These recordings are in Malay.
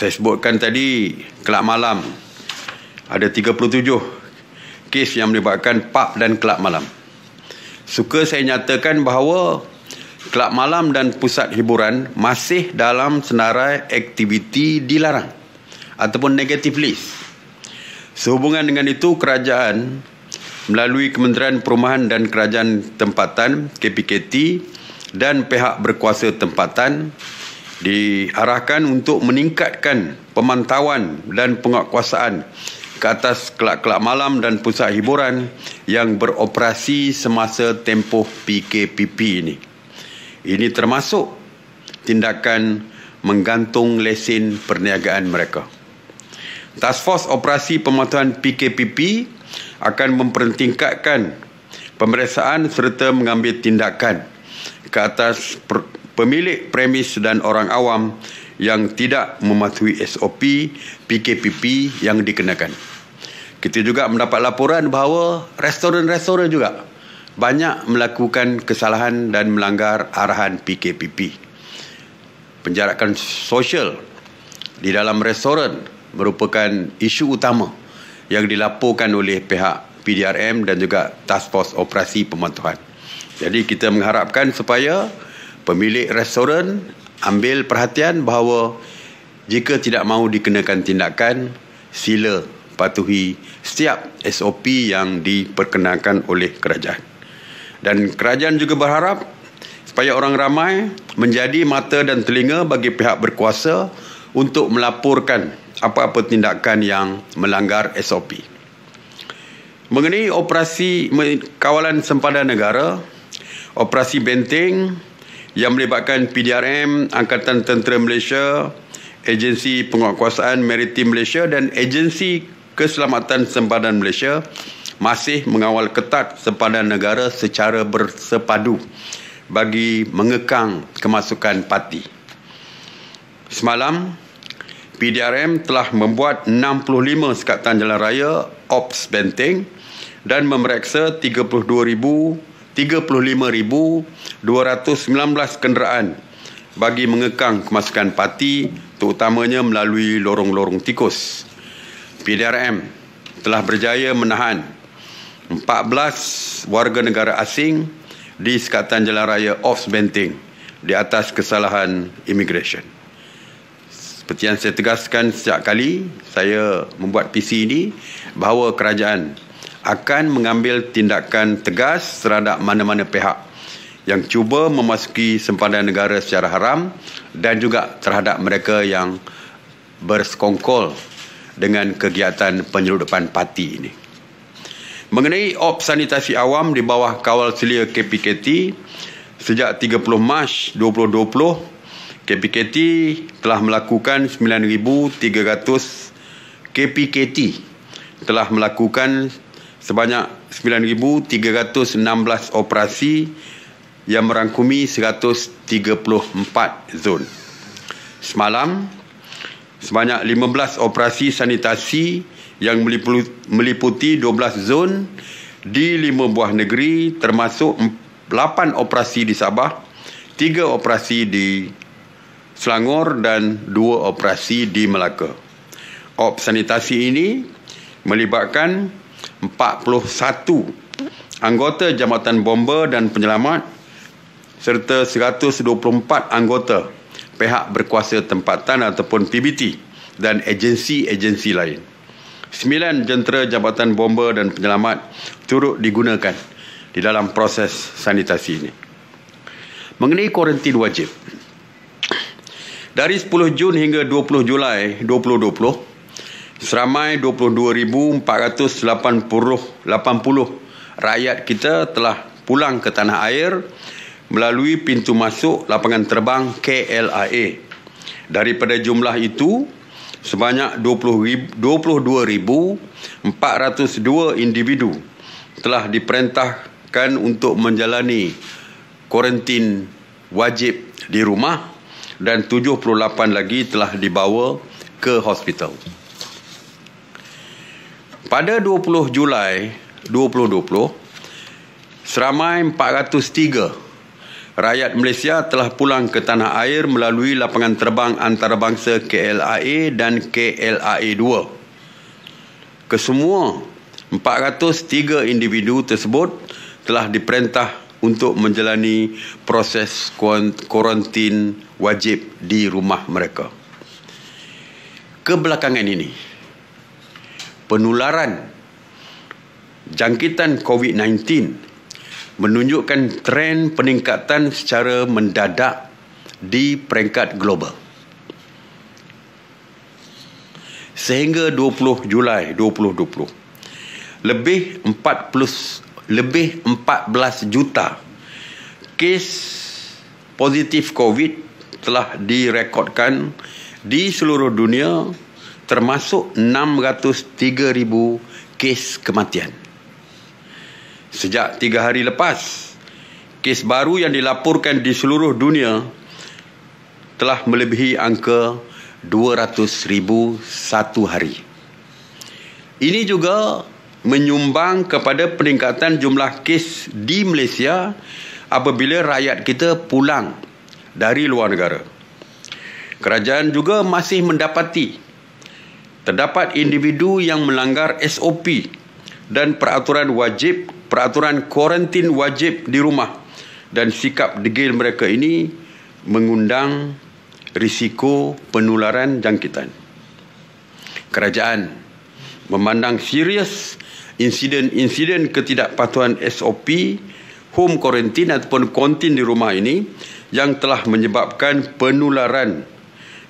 Saya sebutkan tadi, kelab malam. Ada 37 kes yang melibatkan pub dan kelab malam. Suka saya nyatakan bahawa kelab malam dan pusat hiburan masih dalam senarai aktiviti dilarang ataupun negative list. Sehubungan dengan itu, kerajaan melalui Kementerian Perumahan dan Kerajaan Tempatan KPKT dan pihak berkuasa tempatan diarahkan untuk meningkatkan pemantauan dan penguatkuasaan ke atas kelab-kelab malam dan pusat hiburan yang beroperasi semasa tempoh PKPP ini. Ini termasuk tindakan menggantung lesen perniagaan mereka. Task Force Operasi Pemantauan PKPP akan mempertingkatkan pemeriksaan serta mengambil tindakan ke atas pemilik premis dan orang awam yang tidak mematuhi SOP PKPP yang dikenakan. Kita juga mendapat laporan bahawa restoran-restoran juga banyak melakukan kesalahan dan melanggar arahan PKPP. Penjarakan sosial di dalam restoran merupakan isu utama yang dilaporkan oleh pihak PDRM dan juga Task Force Operasi Pemantauan. Jadi kita mengharapkan supaya pemilik restoran ambil perhatian bahawa jika tidak mahu dikenakan tindakan, sila patuhi setiap SOP yang diperkenalkan oleh kerajaan. Dan kerajaan juga berharap supaya orang ramai menjadi mata dan telinga bagi pihak berkuasa untuk melaporkan apa-apa tindakan yang melanggar SOP. Mengenai operasi kawalan sempadan negara, operasi benteng yang melibatkan PDRM, Angkatan Tentera Malaysia, Agensi Penguatkuasaan Maritim Malaysia dan Agensi Keselamatan Sempadan Malaysia masih mengawal ketat sempadan negara secara bersepadu bagi mengekang kemasukan parti. Semalam, PDRM telah membuat 65 sekatan jalan raya Ops Benteng dan memeriksa 35,219 kenderaan bagi mengekang kemasukan parti, terutamanya melalui lorong-lorong tikus. PDRM telah berjaya menahan 14 warga negara asing di sekatan jalan raya Ops Benteng di atas kesalahan immigration. Seperti yang saya tegaskan sejak kali saya membuat PC ini, bahawa kerajaan akan mengambil tindakan tegas terhadap mana-mana pihak yang cuba memasuki sempadan negara secara haram dan juga terhadap mereka yang bersekongkol dengan kegiatan penyeludupan parti ini. Mengenai Ops Sanitasi Awam di bawah kawal selia KPKT, sejak 30 Mac 2020, KPKT telah melakukan 9,300 KPKT telah melakukan sebanyak 9,316 operasi yang merangkumi 134 zon. Semalam, sebanyak 15 operasi sanitasi yang meliputi 12 zon di 5 buah negeri, termasuk 8 operasi di Sabah, 3 operasi di Selangor dan 2 operasi di Melaka. Ops sanitasi ini melibatkan 41 anggota Jambatan Bomba dan Penyelamat serta 124 anggota pihak berkuasa tempatan ataupun PBT dan agensi-agensi lain. 9 jentera Jambatan Bomba dan Penyelamat turut digunakan di dalam proses sanitasi ini. Mengenai kuarantin wajib, dari 10 Jun hingga 20 Julai 2020, seramai 22,480 rakyat kita telah pulang ke tanah air melalui pintu masuk lapangan terbang KLIA. Daripada jumlah itu, sebanyak 22,402 individu telah diperintahkan untuk menjalani kuarantin wajib di rumah dan 78 lagi telah dibawa ke hospital. Pada 20 Julai 2020, seramai 403 rakyat Malaysia telah pulang ke tanah air melalui lapangan terbang antarabangsa KLIA dan KLIA 2. Kesemua 403 individu tersebut telah diperintah untuk menjalani proses kuarantin wajib di rumah mereka. Kebelakangan ini, penularan jangkitan COVID-19 menunjukkan tren peningkatan secara mendadak di peringkat global. Sehingga 20 Julai 2020, lebih 14 juta kes positif COVID telah direkodkan di seluruh dunia, termasuk 603,000 kes kematian. Sejak 3 hari lepas, kes baru yang dilaporkan di seluruh dunia telah melebihi angka 200,000 satu hari. Ini juga menyumbang kepada peningkatan jumlah kes di Malaysia apabila rakyat kita pulang dari luar negara. Kerajaan juga masih mendapati terdapat individu yang melanggar SOP dan peraturan kuarantin wajib di rumah, dan sikap degil mereka ini mengundang risiko penularan jangkitan. Kerajaan memandang serius insiden ketidakpatuhan SOP, home quarantine ataupun kuarantin di rumah ini yang telah menyebabkan penularan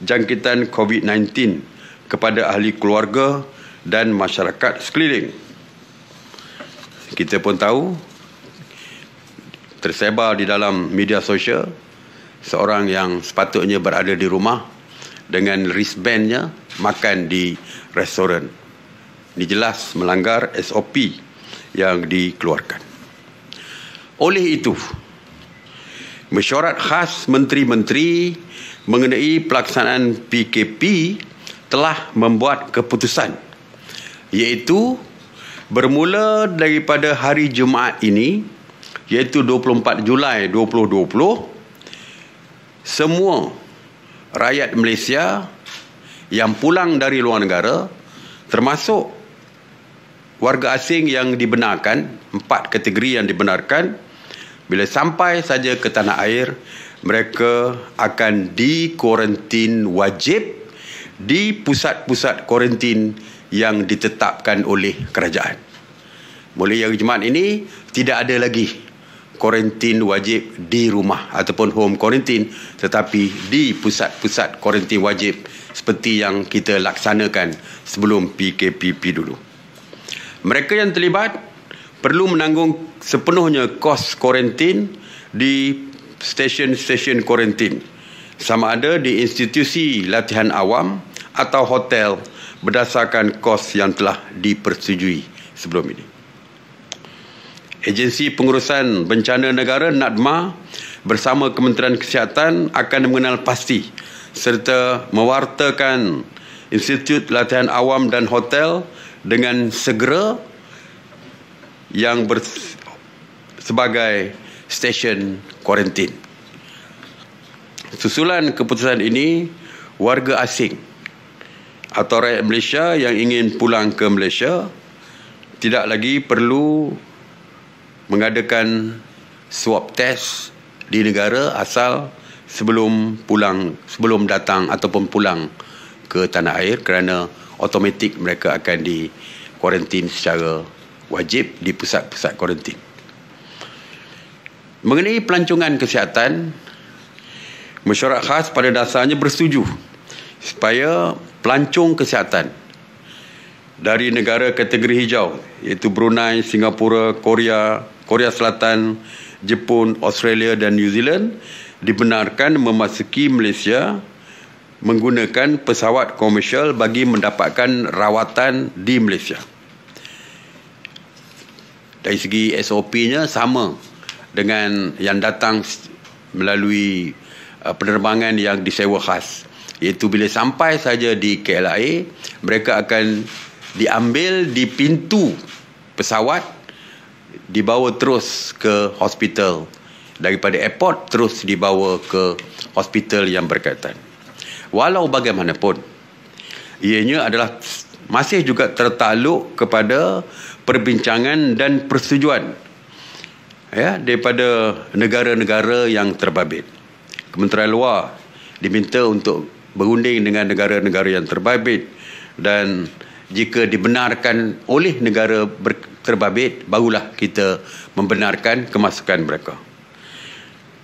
jangkitan COVID-19 kepada ahli keluarga dan masyarakat sekeliling. Kita pun tahu, tersebar di dalam media sosial, seorang yang sepatutnya berada di rumah dengan wristbandnya makan di restoran. Ini jelas melanggar SOP yang dikeluarkan. Oleh itu, mesyuarat khas menteri-menteri mengenai pelaksanaan PKP telah membuat keputusan, iaitu bermula daripada hari Jumaat ini, iaitu 24 Julai 2020, semua rakyat Malaysia yang pulang dari luar negara, termasuk warga asing yang dibenarkan, 4 kategori yang dibenarkan, bila sampai saja ke tanah air, mereka akan dikuarantin wajib di pusat-pusat kuarantin yang ditetapkan oleh kerajaan. Mulai hari Jumaat ini, tidak ada lagi kuarantin wajib di rumah ataupun home quarantine, tetapi di pusat-pusat kuarantin wajib seperti yang kita laksanakan sebelum PKP dulu. Mereka yang terlibat perlu menanggung sepenuhnya kos kuarantin di stesen-stesen kuarantin, sama ada di institusi latihan awam atau hotel berdasarkan kos yang telah dipersetujui sebelum ini. Agensi Pengurusan Bencana Negara NADMA bersama Kementerian Kesihatan akan mengenal pasti serta mewartakan Institut Latihan Awam dan Hotel dengan segera yang sebagai stesen kuarantin. Susulan keputusan ini, warga asing atau rakyat Malaysia yang ingin pulang ke Malaysia tidak lagi perlu mengadakan swab test di negara asal sebelum datang ataupun pulang ke tanah air, kerana automatik mereka akan dikuarantin secara wajib di pusat-pusat kuarantin. Mengenai pelancongan kesihatan, mesyuarat khas pada dasarnya bersetuju supaya pelancong kesihatan dari negara kategori hijau, iaitu Brunei, Singapura, Korea Selatan, Jepun, Australia dan New Zealand, dibenarkan memasuki Malaysia menggunakan pesawat komersial bagi mendapatkan rawatan di Malaysia. Dari segi SOP-nya sama dengan yang datang melalui penerbangan yang disewa khas, iaitu bila sampai saja di KLIA, mereka akan diambil di pintu pesawat, dibawa terus ke hospital daripada airport terus dibawa ke hospital yang berkaitan. Walau bagaimanapun, ianya adalah masih juga tertakluk kepada perbincangan dan persetujuan daripada negara-negara yang terbabit. Kementerian Luar diminta untuk berunding dengan negara-negara yang terbabit, dan jika dibenarkan oleh negara terbabit, barulah kita membenarkan kemasukan mereka.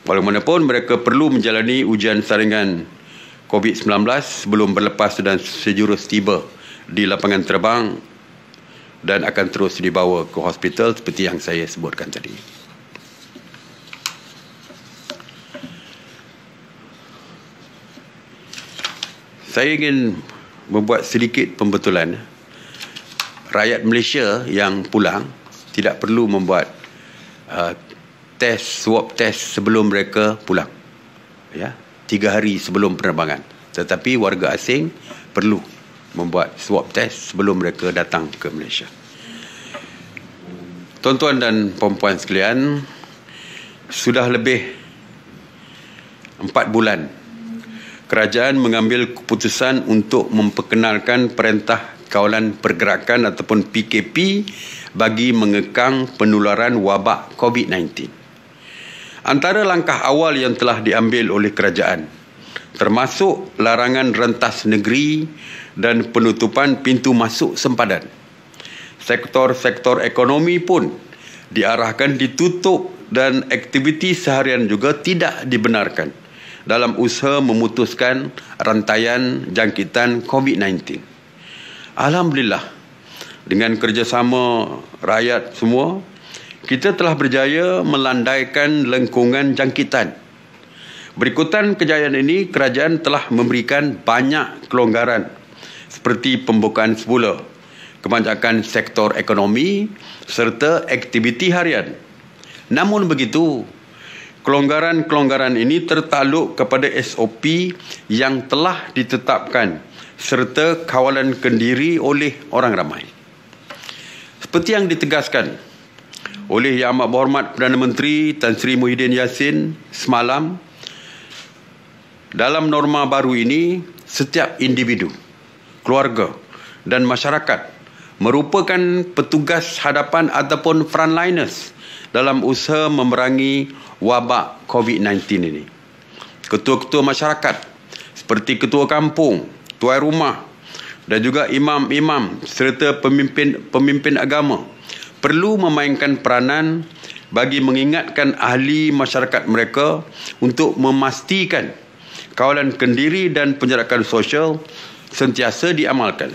Walaupun mereka perlu menjalani ujian saringan COVID-19 sebelum berlepas dan sejurus tiba di lapangan terbang dan akan terus dibawa ke hospital seperti yang saya sebutkan tadi. Saya ingin membuat sedikit pembetulan. Rakyat Malaysia yang pulang tidak perlu membuat swab test sebelum mereka pulang. 3 hari sebelum penerbangan. Tetapi warga asing perlu membuat swab test sebelum mereka datang ke Malaysia. Tuan-tuan dan puan-puan sekalian, sudah lebih 4 bulan kerajaan mengambil keputusan untuk memperkenalkan Perintah Kawalan Pergerakan ataupun PKP bagi mengekang penularan wabak COVID-19. Antara langkah awal yang telah diambil oleh kerajaan termasuk larangan rentas negeri dan penutupan pintu masuk sempadan. Sektor-sektor ekonomi pun diarahkan ditutup dan aktiviti seharian juga tidak dibenarkan dalam usaha memutuskan rantaian jangkitan COVID-19. Alhamdulillah, dengan kerjasama rakyat semua, kita telah berjaya melandaikan lengkungan jangkitan. Berikutan kejayaan ini, kerajaan telah memberikan banyak kelonggaran seperti pembukaan semula kebanyakan sektor ekonomi serta aktiviti harian. Namun begitu, kelonggaran-kelonggaran ini tertakluk kepada SOP yang telah ditetapkan serta kawalan kendiri oleh orang ramai. Seperti yang ditegaskan oleh Yang Amat Berhormat Perdana Menteri Tan Sri Muhyiddin Yassin semalam, dalam norma baru ini, setiap individu, keluarga dan masyarakat merupakan petugas hadapan ataupun frontliners dalam usaha memerangi wabak COVID-19 ini. Ketua-ketua masyarakat seperti ketua kampung, tuan rumah dan juga imam-imam serta pemimpin agama perlu memainkan peranan bagi mengingatkan ahli masyarakat mereka untuk memastikan kawalan kendiri dan penjarakan sosial sentiasa diamalkan.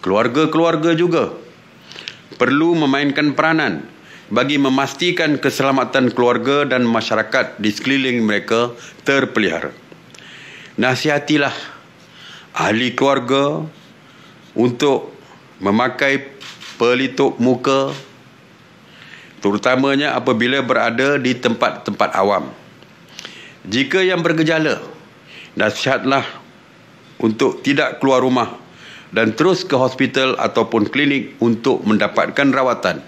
Keluarga-keluarga juga perlu memainkan peranan bagi memastikan keselamatan keluarga dan masyarakat di sekeliling mereka terpelihara. Nasihatilah ahli keluarga untuk memakai pelitup muka, terutamanya apabila berada di tempat-tempat awam. Jika yang bergejala, nasihatlah untuk tidak keluar rumah dan terus ke hospital ataupun klinik untuk mendapatkan rawatan.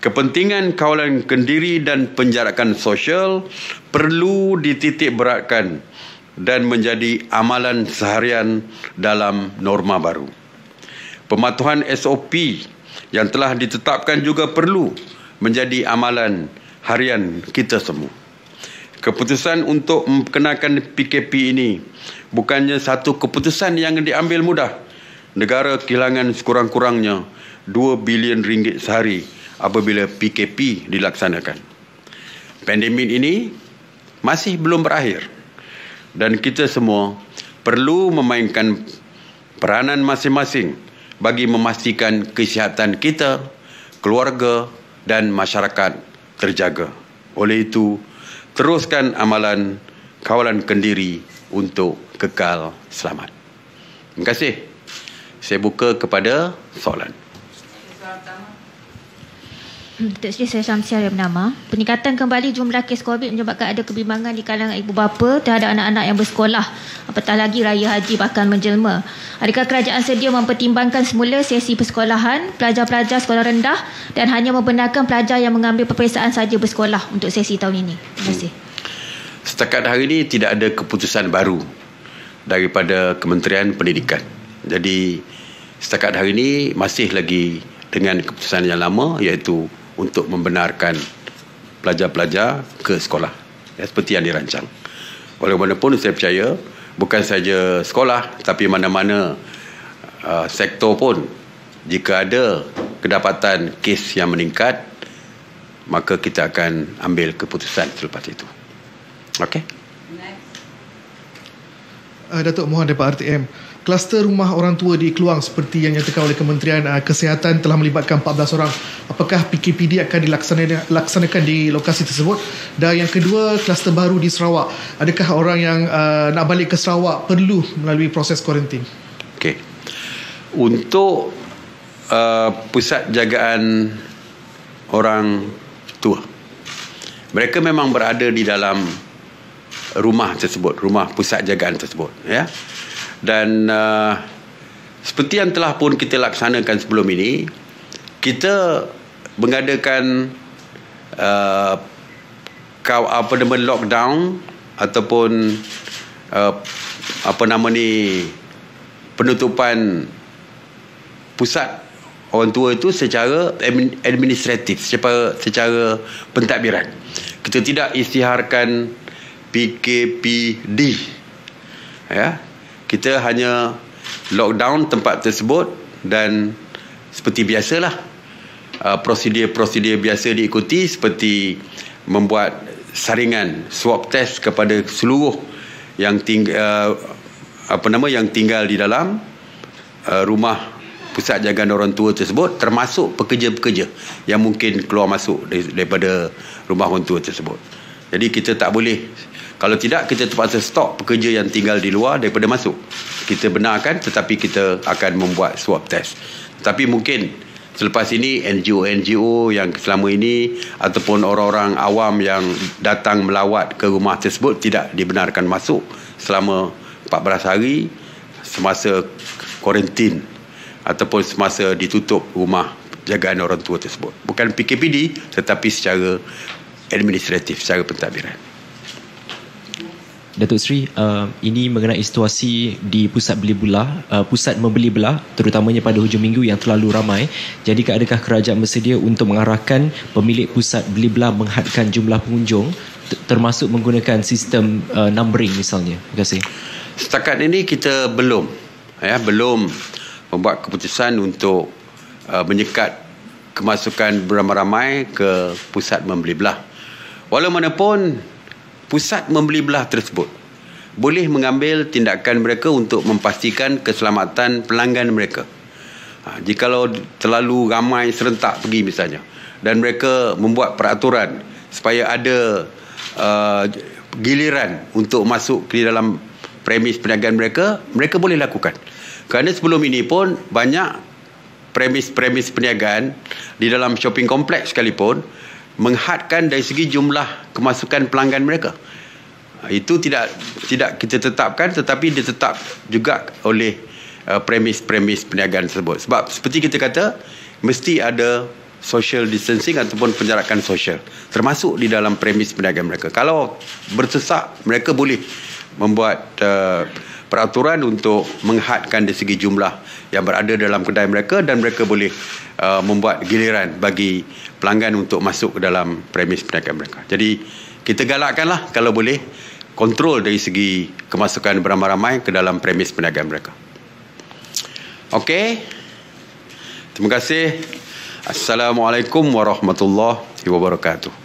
Kepentingan kawalan kendiri dan penjarakan sosial perlu dititik beratkan dan menjadi amalan seharian dalam norma baru. Pematuhan SOP yang telah ditetapkan juga perlu menjadi amalan harian kita semua. Keputusan untuk memperkenalkan PKP ini bukannya satu keputusan yang diambil mudah. Negara kehilangan sekurang-kurangnya 2 bilion ringgit sehari apabila PKP dilaksanakan. Pandemik ini masih belum berakhir dan kita semua perlu memainkan peranan masing-masing bagi memastikan kesihatan kita, keluarga dan masyarakat terjaga. Oleh itu, teruskan amalan kawalan kendiri untuk kekal selamat. Terima kasih. Saya buka kepada soalan. Datuk Seri, saya Syamsiah yang bernama. Peningkatan kembali jumlah kes COVID menyebabkan ada kebimbangan di kalangan ibu bapa terhadap anak-anak yang bersekolah. Apatah lagi raya haji bahkan menjelma. Adakah kerajaan sedia mempertimbangkan semula sesi persekolahan pelajar-pelajar sekolah rendah dan hanya membenarkan pelajar yang mengambil peperiksaan saja bersekolah untuk sesi tahun ini? Terima kasih. Setakat hari ini tidak ada keputusan baru daripada Kementerian Pendidikan. Jadi setakat hari ini masih lagi dengan keputusan yang lama, iaitu untuk membenarkan pelajar-pelajar ke sekolah, ya, seperti yang dirancang. Walaupun saya percaya bukan saja sekolah, tapi mana-mana sektor pun, jika ada kedapatan kes yang meningkat, maka kita akan ambil keputusan selepas itu. Okey. Datuk Mohan daripada RTM. Kluster rumah orang tua di Keluang seperti yang nyatakan oleh Kementerian Kesihatan telah melibatkan 14 orang. Apakah PKPD akan dilaksanakan di lokasi tersebut? Dan yang kedua, kluster baru di Sarawak. Adakah orang yang nak balik ke Sarawak perlu melalui proses kuarantin? Okey. Untuk pusat jagaan orang tua, mereka memang berada di dalam rumah tersebut, rumah pusat jagaan tersebut, ya. Dan seperti yang telah pun kita laksanakan sebelum ini, kita mengadakan lockdown ataupun penutupan pusat orang tua itu secara administratif, secara pentadbiran. Kita tidak isytiharkan PKPD, ya. Kita hanya lockdown tempat tersebut dan seperti biasalah prosedur biasa diikuti, seperti membuat saringan swab test kepada seluruh yang yang tinggal di dalam rumah pusat jagaan orang tua tersebut, termasuk pekerja-pekerja yang mungkin keluar masuk daripada rumah orang tua tersebut. Jadi kita tak boleh, kalau tidak kita terpaksa stop pekerja yang tinggal di luar daripada masuk. Kita benarkan, tetapi kita akan membuat swab test. Tapi mungkin selepas ini NGO-NGO yang selama ini ataupun orang-orang awam yang datang melawat ke rumah tersebut tidak dibenarkan masuk selama 14 hari semasa kuarantin ataupun semasa ditutup rumah jagaan orang tua tersebut. Bukan PKPD, tetapi secara administratif, secara pentadbiran. Datuk Seri, ini mengenai situasi di pusat membeli belah, terutamanya pada hujung minggu yang terlalu ramai. Jadi adakah kerajaan bersedia untuk mengarahkan pemilik pusat beli belah menghadkan jumlah pengunjung, termasuk menggunakan sistem numbering misalnya? Terima kasih. Setakat ini kita belum membuat keputusan untuk menyekat kemasukan beramai-ramai ke pusat membeli belah. Walaupun pusat membeli belah tersebut boleh mengambil tindakan mereka untuk memastikan keselamatan pelanggan mereka. Jikalau terlalu ramai serentak pergi misalnya, dan mereka membuat peraturan supaya ada giliran untuk masuk ke dalam premis perniagaan mereka, mereka boleh lakukan. Kerana sebelum ini pun banyak premis-premis perniagaan di dalam shopping kompleks sekalipun menghadkan dari segi jumlah kemasukan pelanggan mereka. Itu tidak kita tetapkan, tetapi ditetap juga oleh premis-premis perniagaan tersebut. Sebab seperti kita kata, mesti ada social distancing ataupun penjarakan sosial termasuk di dalam premis perniagaan mereka. Kalau bersesak, mereka boleh membuat peraturan untuk menghadkan dari segi jumlah yang berada dalam kedai mereka, dan mereka boleh membuat giliran bagi pelanggan untuk masuk ke dalam premis perniagaan mereka. Jadi kita galakkanlah kalau boleh kontrol dari segi kemasukan beramai-ramai ke dalam premis perniagaan mereka. Okey. Terima kasih. Assalamualaikum warahmatullahi wabarakatuh.